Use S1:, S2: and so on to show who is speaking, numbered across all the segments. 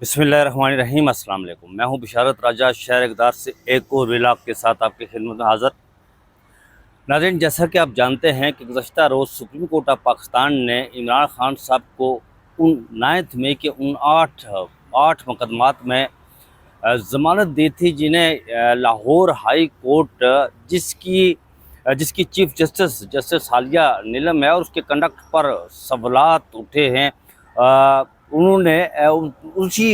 S1: बिस्मिल्लाहिर्रहमानिर्रहीम। अस्सलाम वालेकुम। मैं हूं बिशारत राजा, शहर इक़दार से एक और व्लॉग के साथ आपकी खिदमत में हाज़िर। नाज़रीन, जैसा कि आप जानते हैं कि गुज़श्ता रोज़ सुप्रीम कोर्ट ऑफ पाकिस्तान ने इमरान खान साहब को उन 9 मई के उन आठ मुकदमात में ज़मानत दी थी, जिन्हें लाहौर हाई कोर्ट जिसकी चीफ जस्टिस हालिया नीलम है और उसके कंडक्ट पर सवालात उठे हैं। उन्होंने उसी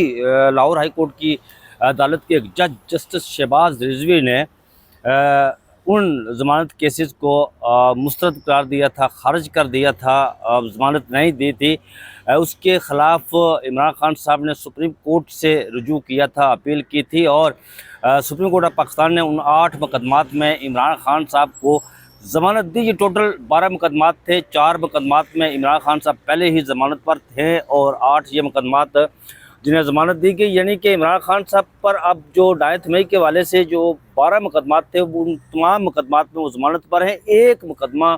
S1: लाहौर हाई कोर्ट की अदालत के एक जज जस्टिस शहबाज रिजवी ने उन ज़मानत केसेस को मुस्तरद करार दिया था, खारिज कर दिया था, ज़मानत नहीं दी थी। उसके ख़िलाफ़ इमरान खान साहब ने सुप्रीम कोर्ट से रुजू किया था, अपील की थी और सुप्रीम कोर्ट ऑफ पाकिस्तान ने उन 8 मुकदमात में इमरान खान साहब को ज़मानत दी। ये टोटल 12 मुकदमात थे। 4 मुकदमात में इमरान खान साहब पहले ही ज़मानत पर थे और 8 ये मुकदमात जिन्हें ज़मानत दी गई, यानी कि इमरान खान साहब पर अब जो 9 मई के वाले से जो 12 मुकदमात थे, वो उन तमाम मुकदमात में वो ज़मानत पर हैं। एक मुकदमा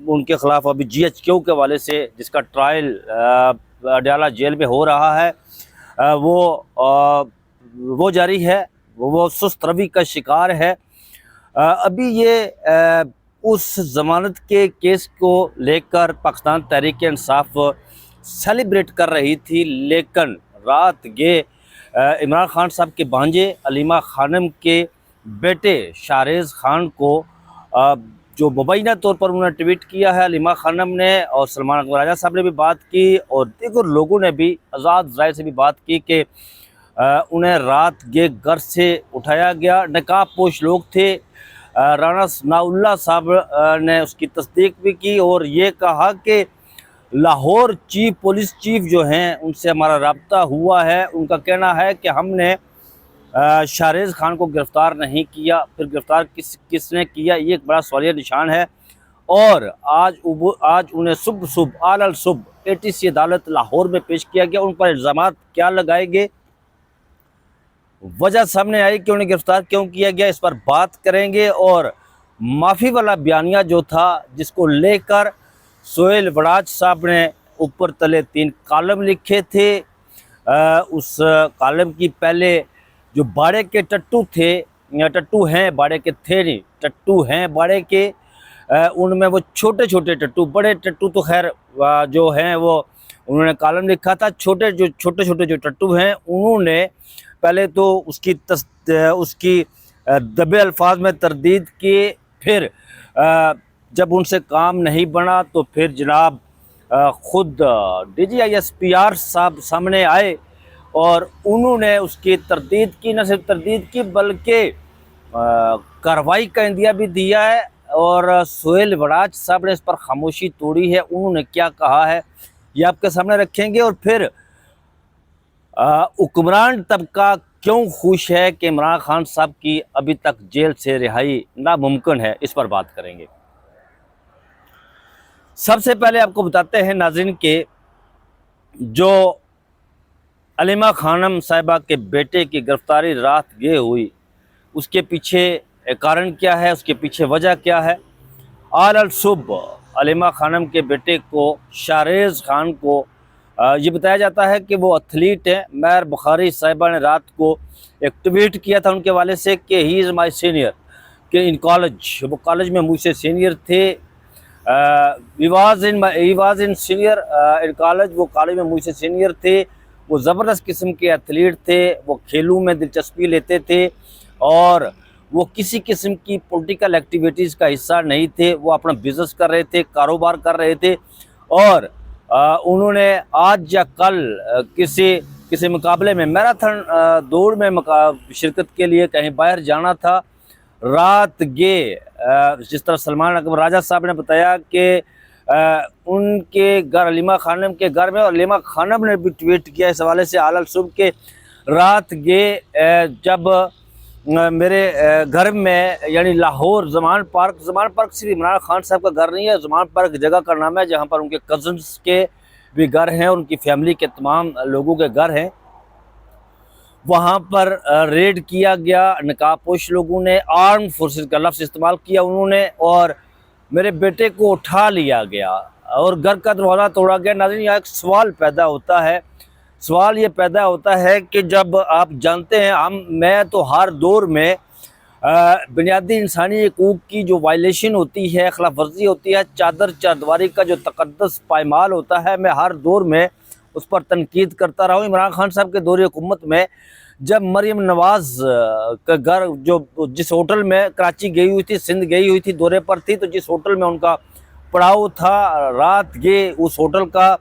S1: उनके ख़िलाफ़ अभी GHQ के वाले से, जिसका ट्रायल अडयाला जेल में हो रहा है, वो जारी है। वो सुस्त रवि का शिकार है। अभी ये उस ज़मानत के केस को लेकर पाकिस्तान तहरीक इंसाफ सेलिब्रेट कर रही थी, लेकिन रात ये इमरान खान साहब के भांजे अलीमा खानम के बेटे शाहरेज़ खान को जो मुबैना तौर पर उन्होंने ट्वीट किया है, अलीमा खानम ने और सलमान अकबर राजा साहब ने भी बात की और दीगर लोगों ने भी, आज़ाद राय से भी बात की कि उन्हें रात ये घर से उठाया गया। नकाब पोश लोग थे। राना सनाउल्लाह साहब ने उसकी तस्दीक भी की और ये कहा कि लाहौर पुलिस चीफ जो हैं, उनसे हमारा रब्ता हुआ है। उनका कहना है कि हमने शाहरेज़ खान को गिरफ़्तार नहीं किया। फिर गिरफ़्तार किसने किया, ये एक बड़ा सवालिया निशान है। और आज उन्हें सुबह आलल सुबह ATC अदालत लाहौर में पेश किया गया। उन पर इल्ज़ामात क्या लगाए गए, वजह सामने आई कि उन्हें गिरफ़्तार क्यों किया गया, इस पर बात करेंगे। और माफ़ी वाला बयानिया जो था, जिसको लेकर सोहेल वड़ाच साहब ने ऊपर तले 3 कालम लिखे थे, उस कालम की पहले जो बाड़े के टट्टू थे, या टट्टू हैं, बाड़े के थे नहीं, टट्टू हैं बाड़े के, उनमें वो छोटे छोटे टट्टू, बड़े टट्टू तो खैर जो हैं वो उन्होंने कालम लिखा था। छोटे छोटे जो टट्टू हैं, उन्होंने पहले तो उसकी दबे अल्फाज में तरदीद की। फिर जब उनसे काम नहीं बना तो फिर जनाब ख़ुद DGISPR साहब सामने आए और उन्होंने उसकी तरदीद की। न सिर्फ तरदीद की बल्कि कार्रवाई का इंदिया भी दिया है। और सोहेल वड़ाच साहब ने इस पर खामोशी तोड़ी है। उन्होंने क्या कहा है, ये आपके सामने रखेंगे। और फिर हुक्मरान तबका क्यों खुश है कि इमरान खान साहब की अभी तक जेल से रिहाई नामुमकिन है, इस पर बात करेंगे। सबसे पहले आपको बताते हैं नाज़रीन के जो अलीमा खानम साहिबा के बेटे की गिरफ्तारी रात ये हुई, उसके पीछे कारण क्या है, उसके पीछे वजह क्या है। आलल सुबह अलीमा खानम के बेटे को, शाहरेज़ खान को, ये बताया जाता है कि वो एथलीट हैं। मैर बुखारी साहिबा ने रात को एक ट्वीट किया था उनके वाले से कि ही इज़ माई सीनियर, कि इन कॉलेज, वो कॉलेज में मुझसे सीनियर थे। He was in senior in college, वो कॉलेज में मुझसे सीनियर थे। वो ज़बरदस्त किस्म के एथलीट थे। वो खेलों में दिलचस्पी लेते थे और वो किसी किस्म की पॉलिटिकल एक्टिविटीज़ का हिस्सा नहीं थे। वो अपना बिज़नेस कर रहे थे, कारोबार कर रहे थे। और उन्होंने आज या कल किसी मुकाबले में, मैराथन दौड़ में शिरकत के लिए कहीं बाहर जाना था। रात ये जिस तरह सलमान अकबर राजा साहब ने बताया कि उनके घर, अलीमा खानम के घर में, और अलीमा खानम ने भी ट्वीट किया इस हवाले से आलल सुबह के, रात ये जब मेरे घर में, यानी लाहौर ज़मान पार्क सिर्फ इमरान खान साहब का घर नहीं है, ज़मान पार्क जगह का नाम है जहाँ पर उनके कज़न्स के भी घर हैं, उनकी फैमिली के तमाम लोगों के घर हैं। वहाँ पर रेड किया गया। नकाबपोश लोगों ने आर्म फोर्सेस का लफ्ज़ इस्तेमाल किया उन्होंने, और मेरे बेटे को उठा लिया गया और घर का दरवाज़ा तोड़ा गया। नाज़रीन, यहाँ एक सवाल पैदा होता है, सवाल ये पैदा होता है कि जब आप जानते हैं मैं तो हर दौर में बुनियादी इंसानी हकूक़ की जो वायलेशन होती है, खिलाफ वर्जी होती है, चादर चारदीवारी का जो तकद्दस पायमाल होता है, मैं हर दौर में उस पर तनकीद करता रहा हूँ। इमरान खान साहब के दौर हुकूमत में जब मरीम नवाज़ का घर जो जिस होटल में कराची गई हुई थी, सिंध गई हुई थी, दौरे पर थी, तो जिस होटल में उनका पड़ाव था, रात ये उस होटल का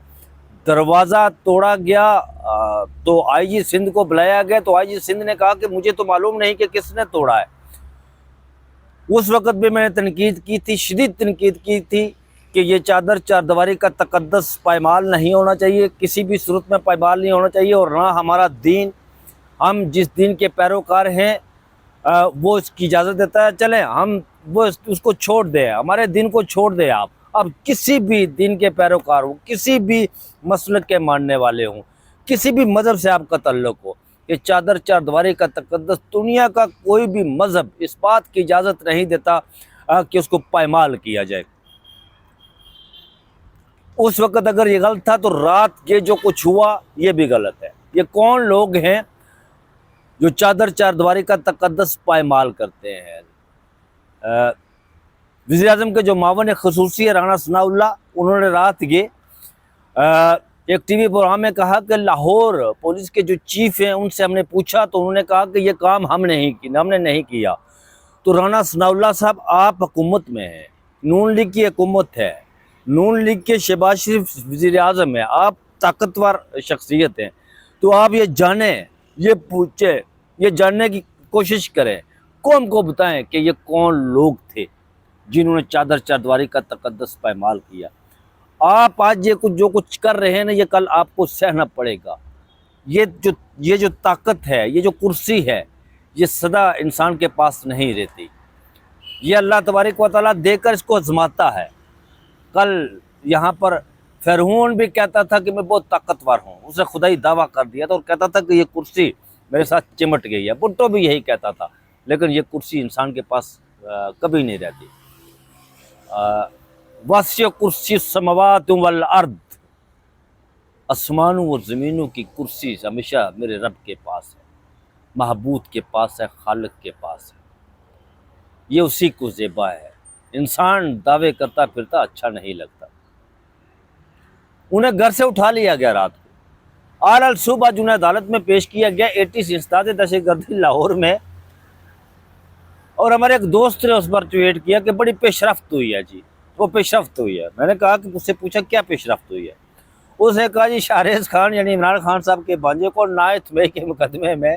S1: दरवाज़ा तोड़ा गया। तो आईजी सिंध को बुलाया गया, तो आईजी सिंध ने कहा कि मुझे तो मालूम नहीं कि किसने तोड़ा है। उस वक़्त भी मैंने तनकीद की थी, शदीद तनकीद की थी कि ये चादर चारदीवारी का तकद्दस पायमाल नहीं होना चाहिए, किसी भी सूरत में पायमाल नहीं होना चाहिए, और ना हमारा दीन, हम जिस दीन के पैरोकार हैं वो इसकी इजाज़त देता है। चलें हम वो उसको छोड़ दें, हमारे दीन को छोड़ दें आप। अब किसी भी दीन के पैरोकार हो, किसी भी मसलक के मानने वाले हों, किसी भी मज़हब से आपका ताल्लुक़ हो, ये चादर चारदीवारी का तकद्दस दुनिया का कोई भी मज़हब इस बात की इजाज़त नहीं देता कि उसको पायमाल किया जाए। उस वक़्त अगर ये गलत था तो रात ये जो कुछ हुआ ये भी गलत है। ये कौन लोग हैं जो चादर चारदीवारी का तकद्दस पायमाल करते हैं? वज़ीर-ए-आज़म के जो मावन ख़ुसूसी है राना सनाउल्लाह, उन्होंने रात ये एक टीवी प्रोग्राम में कहा कि लाहौर पुलिस के जो चीफ हैं उनसे हमने पूछा तो उन्होंने कहा कि ये काम हमने नहीं किया। तो राना सनाउल्लाह साहब, आप हुकूमत में हैं, नून लीग की हुकूमत है, नून लीग के शहबाज शरीफ वज़ीर-ए-आज़म है, आप ताकतवर शख्सियत हैं, तो आप ये जानें, ये पूछें, ये जानने की कोशिश करें, कौम को बताएं कि ये कौन लोग थे जिन्होंने चादर चारदीवारी का तकद्दस पायमाल किया। आप आज जो कुछ कर रहे हैं ना, ये कल आपको सहना पड़ेगा। ये जो ताकत है, ये जो कुर्सी है, ये सदा इंसान के पास नहीं रहती। ये अल्लाह तबारक व तआला देकर इसको आजमाता है। कल यहाँ पर फ़िरौन भी कहता था कि मैं बहुत ताकतवर हूँ, उसने खुदाई दावा कर दिया था और कहता था कि ये कुर्सी मेरे साथ चिमट गई है। भुट्टो भी यही कहता था, लेकिन ये कुर्सी इंसान के पास कभी नहीं रहती। वासिय कुर्सी समावात वल अर्द, आसमानों और ज़मीनों की कुर्सी हमेशा मेरे रब के पास है, महबूद के पास है, खालिक के पास है, ये उसी को ज़ेबा है। इंसान दावे करता फिरता अच्छा नहीं लगता। उन्हें घर से उठा लिया गया रात को, आल सुबह जुने अदालत में पेश किया गया 80 इंसदाद दहशतगर्दी लाहौर में। और हमारे एक दोस्त ने उस पर ट्वीट किया कि बड़ी पेशरफ्त हुई है जी, वो पेशरफ्त हुई है। मैंने कहा कि उससे पूछा क्या पेशरफ्त हुई है? उसने कहा जी शाहरेज खान यानी इमरान खान साहब के भांजे को 9 मई के मुकदमे में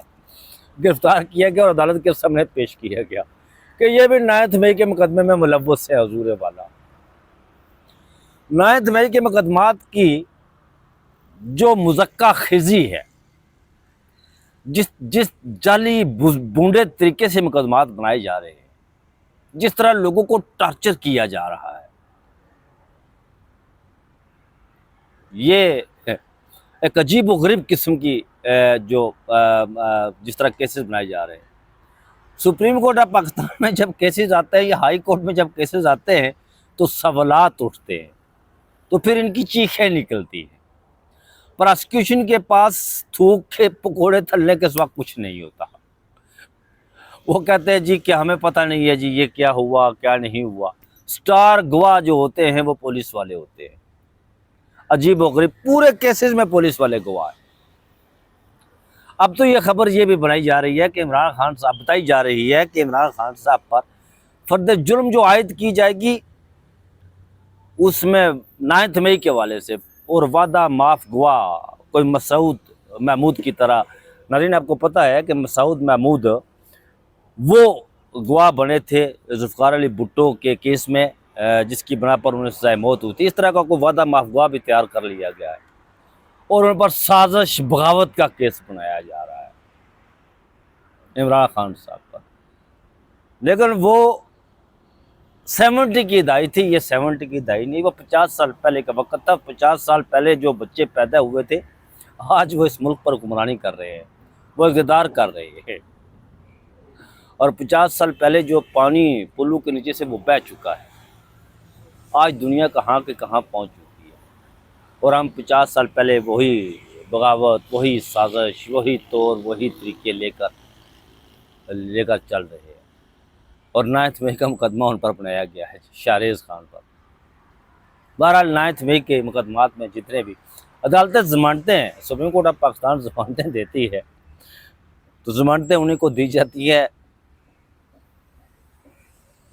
S1: गिरफ्तार किया गया और अदालत के सामने पेश किया गया कि ये भी 9 मई के मुकदमे में मुलव्वस है। हुजूर वाला 9 मई के मुकदमात की जो मुज़क्का खिज़ी है, जिस जाली बूंदे तरीके से मुकदमात बनाए जा रहे हैं, जिस तरह लोगों को टॉर्चर किया जा रहा है, ये एक अजीब व गरीब किस्म की जिस तरह केसेस बनाए जा रहे हैं। सुप्रीम कोर्ट ऑफ पाकिस्तान में जब केसेस आते हैं या हाई कोर्ट में जब केसेस आते हैं तो सवालात उठते हैं, तो फिर इनकी चीखें निकलती हैं। प्रोसिक्यूशन के पास थूक के पकोड़े तलने के सिवा कुछ नहीं होता। वो कहते हैं जी कि हमें पता नहीं है जी ये क्या हुआ क्या नहीं हुआ। स्टार गवाह जो होते हैं वो पुलिस वाले होते हैं। अजीब व गरीब पूरे केसेस में पुलिस वाले गवाह हैं। अब तो ये खबर ये भी बनाई जा रही है कि इमरान खान साहब बताई जा रही है कि इमरान खान साहब पर फर्द जुर्म जो आयद की जाएगी उसमें 9 मई के वाले से और वादा माफ गवाह कोई मसूद महमूद की तरह। नाज़रीन, आपको पता है कि मसूद महमूद वो गवाह बने थे जुल्फ़िकार अली भुट्टो के केस में, जिसकी बना पर उन्हें सज़ाए मौत हुई थी। इस तरह का कोई वादा माफ गवाह भी तैयार कर लिया गया है और उन पर साजिश बगावत का केस बनाया जा रहा है इमरान खान साहब पर। लेकिन वो 70 की दाई थी, ये 70 की दाई नहीं, वो 50 साल पहले का वक्त था। 50 साल पहले जो बच्चे पैदा हुए थे आज वो इस मुल्क पर हुक्मरानी कर रहे हैं, वो इक़्तिदार कर रहे हैं। और 50 साल पहले जो पानी पुलों के नीचे से वो बह चुका है, आज दुनिया कहाँ के कहाँ पहुँच चुकी है। और हम 50 साल पहले वही बगावत, वही साजिश, वही तौर, वही तरीके लेकर लेकर चल रहे हैं। और 9 मई का मुकदमा उन पर बनाया गया है, शाहरेज खान पर। बहरहाल 9 मई के मुकदमात में जितने भी अदालतें जमानतें हैं, सुप्रीम कोर्ट ऑफ पाकिस्तान जमानतें देती है, तो जमानतें उन्हीं को दी जाती है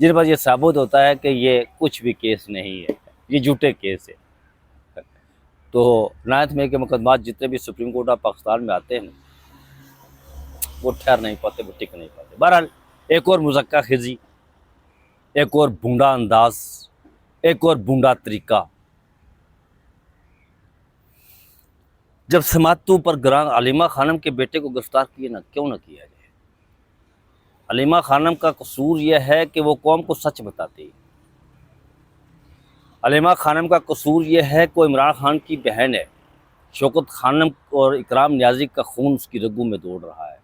S1: जिन पर यह साबित होता है कि ये कुछ भी केस नहीं है, ये झूठे केस है। तो 9 मई के मुकदमात जितने भी सुप्रीम कोर्ट ऑफ पाकिस्तान में आते हैं वो ठहर नहीं पाते, वो टिक नहीं पाते। बहरहाल एक और मुज़क्का खिजी, एक और भूंडा अंदाज, एक और भूंडा तरीका। जब समातू पर ग्रां अलीमा खानम के बेटे को गिरफ्तार किए ना, क्यों ना किया जाए। अलीमा खानम का कसूर यह है कि वो कौम को सच बताती है। अलीमा खानम का कसूर यह है कि वो इमरान खान की बहन है। शौकत खानम और इकराम नियाज़ी का खून उसकी रगों में दौड़ रहा है।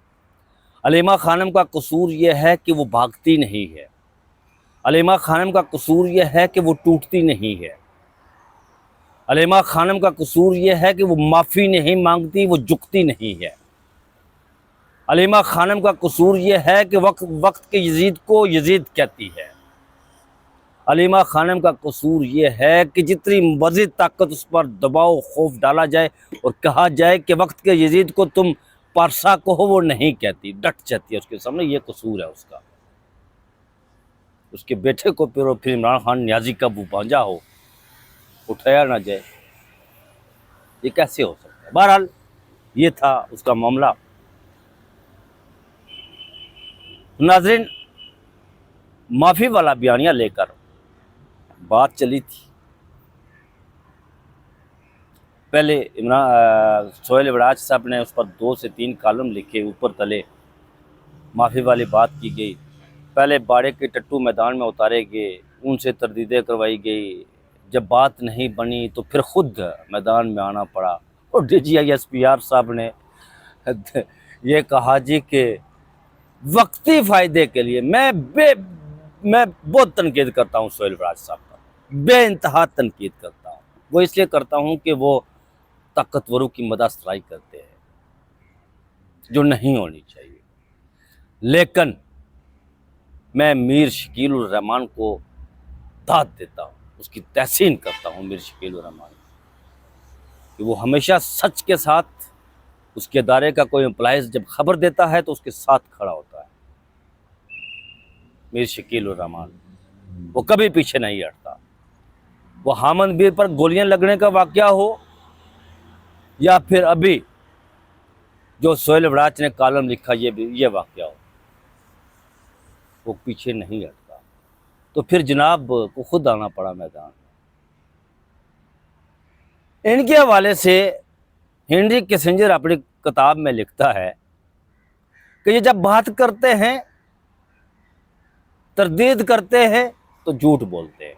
S1: अलीमा खानम का कसूर यह है कि वो भागती नहीं है। अलीमा खानम का कसूर यह है कि वो टूटती नहीं है। अलीमा खानम का कसूर यह है कि वो माफ़ी नहीं मांगती, वो झुकती नहीं है। अलीमा खानम का कसूर यह है कि वक्त के यजीद को यजीद कहती है। अलीमा खानम का कसूर यह है कि जितनी मज़ीद ताकत उस पर दबाव खौफ डाला जाए और कहा जाए कि वक्त के यजीद को तुम पारसा कहो, वो नहीं कहती, डट जाती है उसके सामने। ये कसूर है उसका। उसके बेटे को फिर इमरान खान नियाज़ी का बुपांजा हो, उठाया ना जाए, ये कैसे हो सकता है। बहरहाल ये था उसका मामला। नाज़रीन, माफ़ी वाला बयानिया लेकर बात चली थी। पहले सोहेल वड़ाच साहब ने उस पर 2 से 3 कॉलम लिखे, ऊपर तले माफ़ी वाली बात की गई। पहले बाड़े के टट्टू मैदान में उतारे गए, उनसे तरदीदें करवाई गई। जब बात नहीं बनी तो फिर खुद मैदान में आना पड़ा। और DGI-SPR साहब ने ये कहा जी कि वक्ती फ़ायदे के लिए मैं बहुत तनकीद करता हूँ सोहेल वड़ाच साहब का, बेइंतहा तनकीद करता हूँ। वो इसलिए करता हूँ कि वो ताकतवरों की मदासराई करते हैं, जो नहीं होनी चाहिए। लेकिन मैं मीर शकील उर रहमान को दाद देता हूँ, उसकी तहसीन करता हूँ मीर शकील उर रहमान कि वो हमेशा सच के साथ, उसके अदारे का कोई एम्प्लॉइज़ जब खबर देता है तो उसके साथ खड़ा होता है। मीर शकील उर रहमान वो कभी पीछे नहीं हटता। वो हामद मीर पर गोलियां लगने का वाकया हो या फिर अभी जो सोहेल वड़ाच ने कॉलम लिखा ये वाकया हो, वो पीछे नहीं हटता। तो फिर जनाब को खुद आना पड़ा मैदान। इनके हवाले से हेनरी किसिंजर अपनी किताब में लिखता है कि ये जब बात करते हैं, तरदीद करते हैं, तो झूठ बोलते हैं।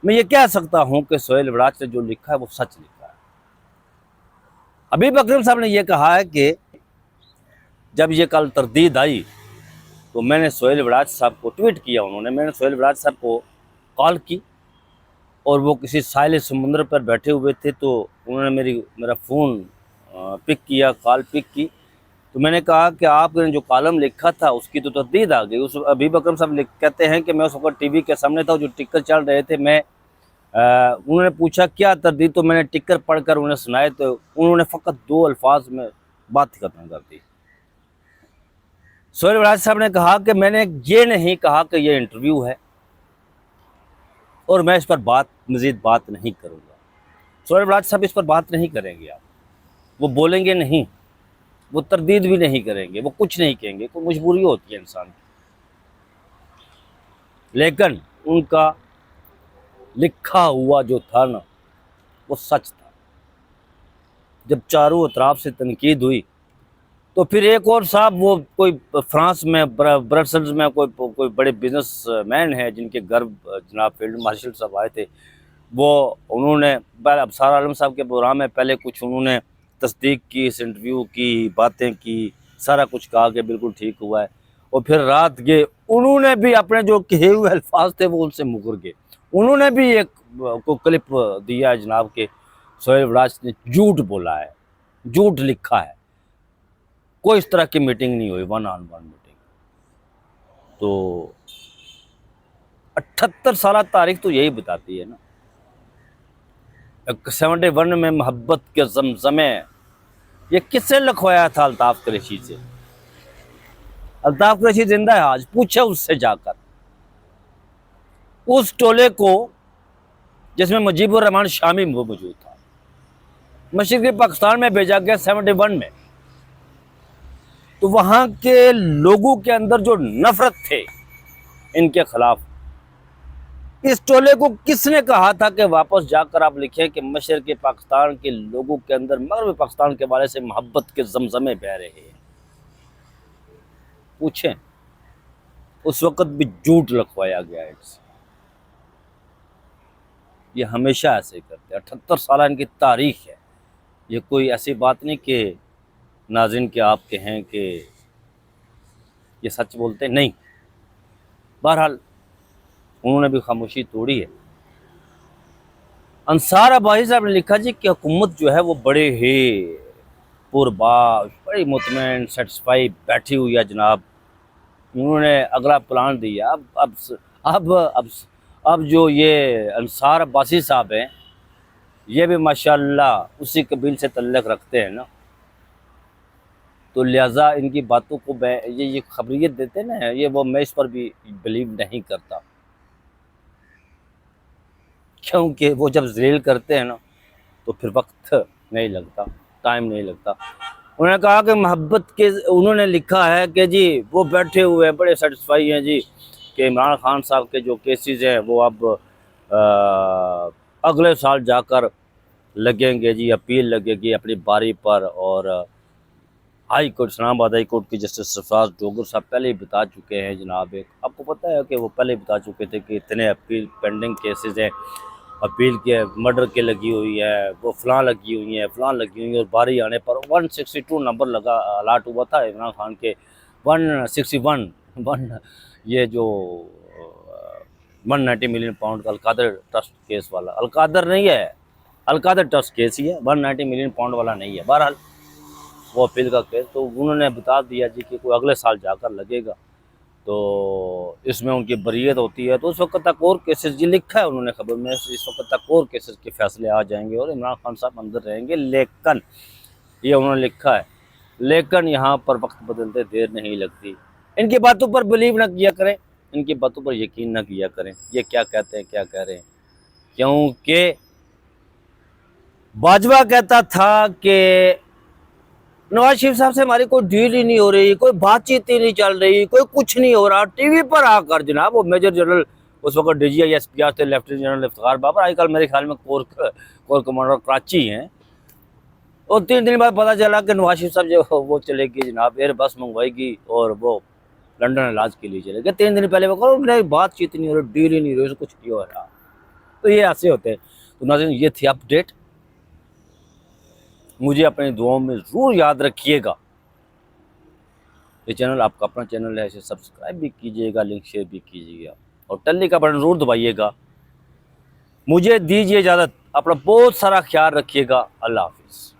S1: मैं ये कह सकता हूं कि सोहेल वड़ाच ने जो लिखा है वो सच लिखा है। हबीब अकरम साहब ने यह कहा है कि जब ये कल तरदीद आई तो मैंने सोहेल वड़ाच साहब को ट्वीट किया। मैंने सोहेल वड़ाच साहब को कॉल की और वो किसी साहिल समुंदर पर बैठे हुए थे, तो उन्होंने मेरा फ़ोन पिक किया, कॉल पिक की। तो मैंने कहा कि आपने जो कॉलम लिखा था उसकी तो तरदीद आ गई। उस हबीब अकरम साहब कहते हैं कि मैं उस वक्त टीवी के सामने था, जो टिक्कर चल रहे थे। उन्होंने पूछा क्या तरदीद, तो मैंने टिक्कर पढ़कर उन्हें सुनाए, तो उन्होंने फ़कत 2 अल्फाज में बात खत्म कर दी। सोहेल वड़ाच साहब ने कहा कि मैंने ये नहीं कहा कि ये इंटरव्यू है और मैं इस पर मज़ीद बात नहीं करूँगा। सोहेल वड़ाच साहब इस पर बात नहीं करेंगे, आप वो बोलेंगे नहीं, वो तरदीद भी नहीं करेंगे, वो कुछ नहीं कहेंगे, कोई मजबूरी होती है इंसान की। लेकिन उनका लिखा हुआ जो था ना, वो सच था। जब चारों अतराफ से तनकीद हुई तो फिर एक और साहब, वो कोई फ्रांस में ब्रसेल्स में कोई बड़े बिजनेसमैन हैं जिनके घर जनाब फील्ड मार्शल साहब आए थे। उन्होंने पहले अबसार आलम साहब के प्रोग्राम में पहले कुछ उन्होंने तस्दीक की, इस इंटरव्यू की, बातें की, सारा कुछ कहा कि बिल्कुल ठीक हुआ है। और फिर रात के उन्होंने भी अपने जो कहे हुए अल्फाज थे वो उनसे मुकर गए। उन्होंने भी एक को क्लिप दिया है जनाब के शोएब राज ने झूठ बोला है, झूठ लिखा है, कोई इस तरह की मीटिंग नहीं हुई, वन ऑन वन मीटिंग। तो 78 साल तारीख तो यही बताती है ना। 71 में मोहब्बत के जमजमे ये किससे लिखवाया था? अल्ताफ कुरैशी से। अल्ताफ कुरैशी जिंदा है आज, पूछे उससे जाकर। उस टोले को जिसमें मुजीबुर रहमान शामी वो मौजूद था, मशरक़ी पाकिस्तान में भेजा गया 71 में। तो वहां के लोगों के अंदर जो नफरत थे इनके खिलाफ, इस टोले को किसने कहा था कि वापस जाकर आप लिखें कि मशरक़ी पाकिस्तान के लोगों के अंदर मगरबी पाकिस्तान के बारे से मोहब्बत के जमजमे बह रहे हैं? पूछें। उस वक्त भी झूठ लिखवाया गया है इससे। ये हमेशा ऐसे करते हैं, 78 साल इनकी तारीख है। ये कोई ऐसी बात नहीं कि नाज़रीन के आप के हैं कि ये सच बोलते नहीं। बहरहाल उन्होंने भी खामोशी तोड़ी है। अंसार अब्बासी साहब ने लिखा जी कि हुकूमत जो है वो बड़े ही पुरबाश, बड़ी मुतमईन सेटिस्फाई बैठी हुई है जनाब। उन्होंने अगला प्लान दिया। अब जो ये अंसार अब्बासी साहब हैं, ये भी माशाल्लाह उसी कबील से तल्लुक़ रखते हैं ना, तो लिहाजा इनकी बातों को ये खबरियत देते ना, ये वो मैं इस पर भी बिलीव नहीं करता, क्योंकि वो जब ज़लील करते हैं ना तो फिर वक्त नहीं लगता, टाइम नहीं लगता। उन्होंने कहा कि मोहब्बत के, उन्होंने लिखा है कि जी वो बैठे हुए हैं बड़े सेटिस्फाई हैं जी कि इमरान खान साहब के जो केसेस हैं वो अब अगले साल जाकर लगेंगे जी, अपील लगेगी अपनी बारी पर। और high court, Islamabad high court के जस्टिस सरफराज डोगर साहब पहले ही बता चुके हैं जनाब, एक आपको पता है कि वो पहले बता चुके थे कि इतने अपील पेंडिंग केसेस हैं, अपील के मर्डर के लगी हुई है, वो फलां लगी हुई है, फलां लगी हुई है, और बारी आने पर 162 नंबर लगा अलाट हुआ था इमरान खान के। 161 ये जो 190 मिलियन पाउंड का अलकादर ट्रस्ट केस वाला, अलकादर नहीं है, अलकादर ट्रस्ट केस ही है, 190 मिलियन पाउंड वाला नहीं है। बहरहाल वो अपील का केस, तो उन्होंने बता दिया जी कि कोई अगले साल जाकर लगेगा, तो इसमें उनकी बरीयत होती है। तो उस वक्त तक और केसेस, जी लिखा है उन्होंने खबर में, इस वक्त तक और केसेस के फैसले आ जाएंगे और इमरान खान साहब अंदर रहेंगे। लेकिन ये उन्होंने लिखा है, लेकिन यहाँ पर वक्त बदलते देर नहीं लगती। इनकी बातों पर बिलीव न किया करें, इनकी बातों पर यकीन न किया करें, ये क्या कहते हैं क्या कह रहे हैं। क्योंकि बाजवा कहता था कि नवाज शरीफ साहब से हमारी कोई डील ही नहीं हो रही, कोई बातचीत ही नहीं चल रही, कोई कुछ नहीं हो रहा। टीवी पर आकर जनाब वो मेजर जनरल, उस वक्त DGI-SPR थे लेफ्टिनेंट जनरल इफ्तिखार बाबर, आजकल मेरे ख्याल में कोर कमांडर कराची हैं। और 3 दिन बाद पता चला कि नवाज शरीफ साहब जो वो चलेगी जनाब, एयर बस मंगवाएगी और वो लंदन इलाज के लिए चले गए। 3 दिन पहले वो करो नहीं, बातचीत नहीं हो रही, डील ही नहीं हो रही, कुछ नहीं हो रहा। तो ये ऐसे होते हैं। तो नाज़रीन ये थी अपडेट, मुझे अपनी दुआओं में ज़रूर याद रखिएगा। ये चैनल आपका अपना चैनल है, इसे सब्सक्राइब भी कीजिएगा, लिंक शेयर भी कीजिएगा और टल्ली का बटन ज़रूर दबाइएगा। मुझे दीजिए इजाज़त, अपना बहुत सारा ख्याल रखिएगा। अल्लाह हाफिज़।